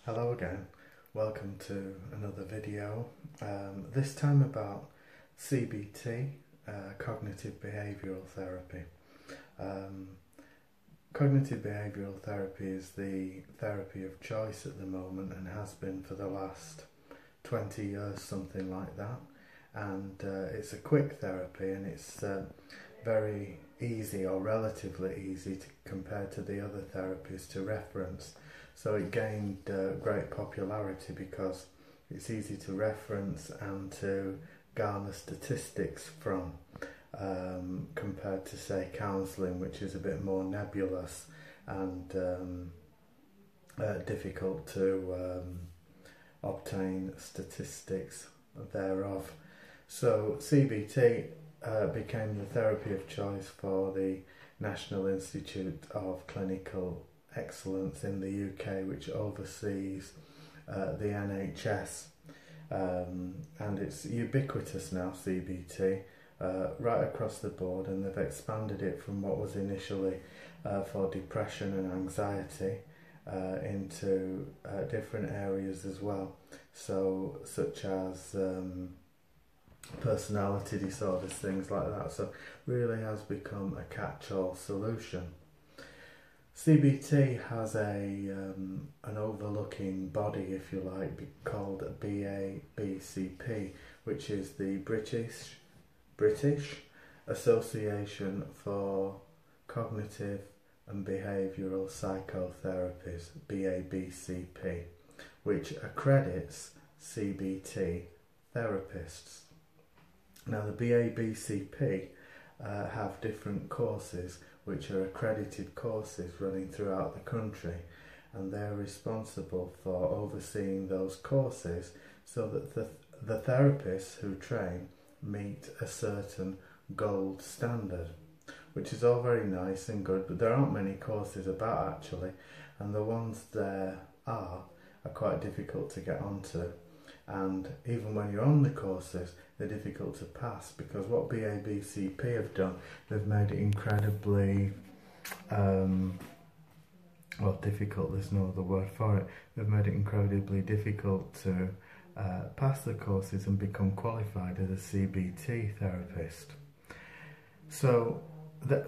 Hello again, welcome to another video, this time about CBT, Cognitive Behavioural Therapy. Cognitive Behavioural Therapy is the therapy of choice at the moment and has been for the last 20 years, something like that, and it's a quick therapy and it's very easy or relatively easy compared to the other therapies to reference. So it gained great popularity because it's easy to reference and to garner statistics from, compared to, say, counselling, which is a bit more nebulous and difficult to obtain statistics thereof. So CBT became the therapy of choice for the National Institute of Clinical Excellence in the UK, which oversees the NHS, and it's ubiquitous now, CBT, right across the board, and they've expanded it from what was initially for depression and anxiety into different areas as well, so such as personality disorders, things like that. So really has become a catch-all solution. CBT has an overlooking body, if you like, called BABCP, which is the British Association for Cognitive and Behavioural Psychotherapies, BABCP, which accredits CBT therapists. Now the BABCP have different courses which are accredited courses running throughout the country, and they're responsible for overseeing those courses so that the therapists who train meet a certain gold standard, which is all very nice and good, but there aren't many courses about actually, and the ones there are quite difficult to get onto, and even when you're on the courses they're difficult to pass, because what BABCP have done, they've made it incredibly well, difficult, there's no other word for it, they've made it incredibly difficult to pass the courses and become qualified as a CBT therapist. So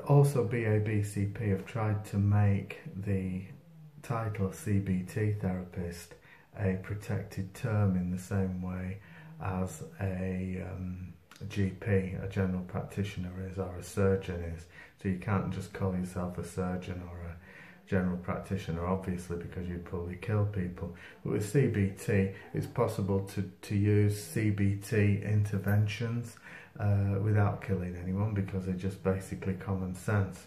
also BABCP have tried to make the title CBT therapist a protected term in the same way as a GP, a general practitioner is, or a surgeon is. So you can't just call yourself a surgeon or a general practitioner, obviously, because you'd probably kill people. But with CBT, it's possible to use CBT interventions without killing anyone, because they're just basically common sense.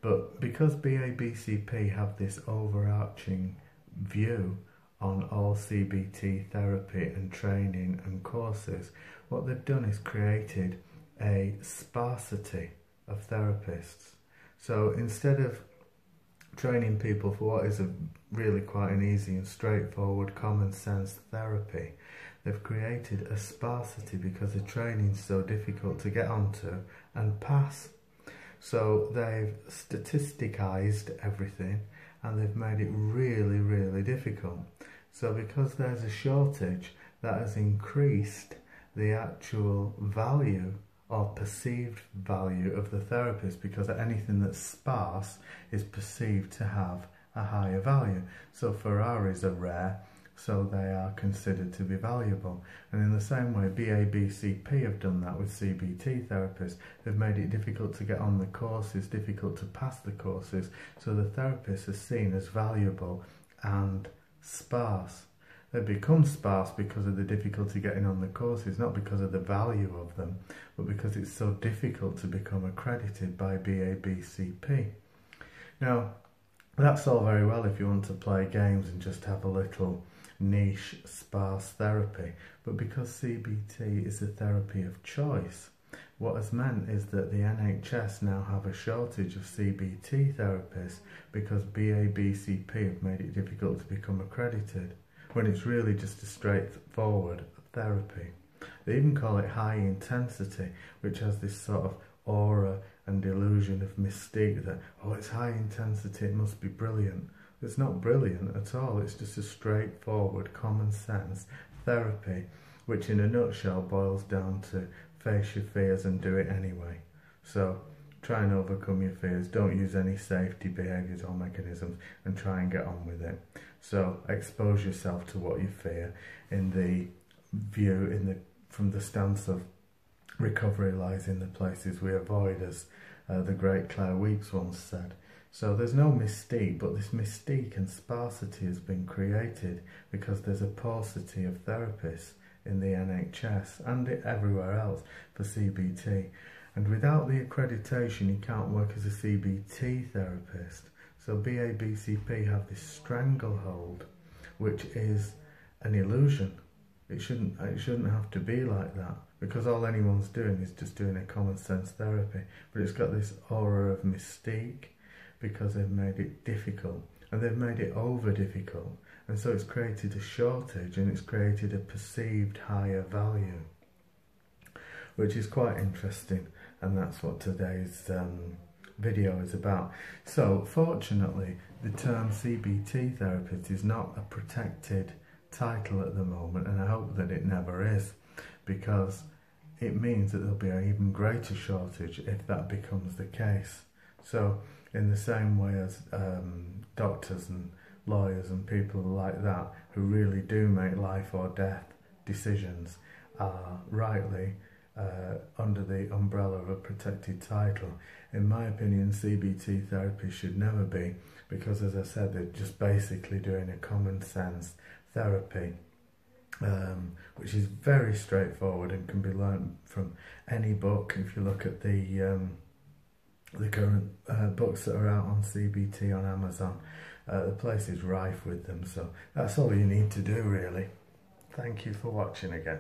But because BABCP have this overarching view on all CBT therapy and training and courses, what they've done is created a sparsity of therapists. So instead of training people for what is really quite an easy and straightforward common sense therapy, they've created a sparsity because the training's so difficult to get onto and pass. So they've statisticized everything and they've made it really, really difficult. So because there's a shortage, that has increased the actual value or perceived value of the therapist, because anything that's sparse is perceived to have a higher value. So Ferraris are rare, so they are considered to be valuable. And in the same way, BABCP have done that with CBT therapists. They've made it difficult to get on the courses, difficult to pass the courses, so the therapist is seen as valuable and sparse. They become sparse because of the difficulty getting on the courses, not because of the value of them, but because it's so difficult to become accredited by BABCP. Now, that's all very well if you want to play games and just have a little niche, sparse therapy, but because CBT is a therapy of choice, what has meant is that the NHS now have a shortage of CBT therapists because BABCP have made it difficult to become accredited, when it's really just a straightforward therapy. They even call it high intensity, which has this sort of aura and illusion of mystique that, oh, it's high intensity, it must be brilliant. It's not brilliant at all. It's just a straightforward, common sense therapy, which in a nutshell boils down to face your fears and do it anyway. So try and overcome your fears. Don't use any safety behaviours or mechanisms, and try and get on with it. So expose yourself to what you fear in the view, from the stance of recovery lies in the places we avoid, as the great Claire Weeks once said. So there's no mystique, but this mystique and sparsity has been created because there's a paucity of therapists in the NHS and everywhere else for CBT. And without the accreditation, you can't work as a CBT therapist. So BABCP have this stranglehold, which is an illusion. It shouldn't have to be like that, because all anyone's doing is just doing a common sense therapy. But it's got this aura of mystique because they've made it difficult, and they've made it over difficult. And so it's created a shortage, and it's created a perceived higher value, which is quite interesting. And that's what today's video is about. So fortunately, the term CBT therapist is not a protected title at the moment, and I hope that it never is, because it means that there'll be an even greater shortage if that becomes the case. So in the same way as doctors and lawyers and people like that who really do make life or death decisions are rightly under the umbrella of a protected title, in my opinion CBT therapy should never be, because as I said, they're just basically doing a common sense therapy, which is very straightforward and can be learned from any book. If you look at the current books that are out on CBT on Amazon, the place is rife with them. So that's all you need to do, really. Thank you for watching again.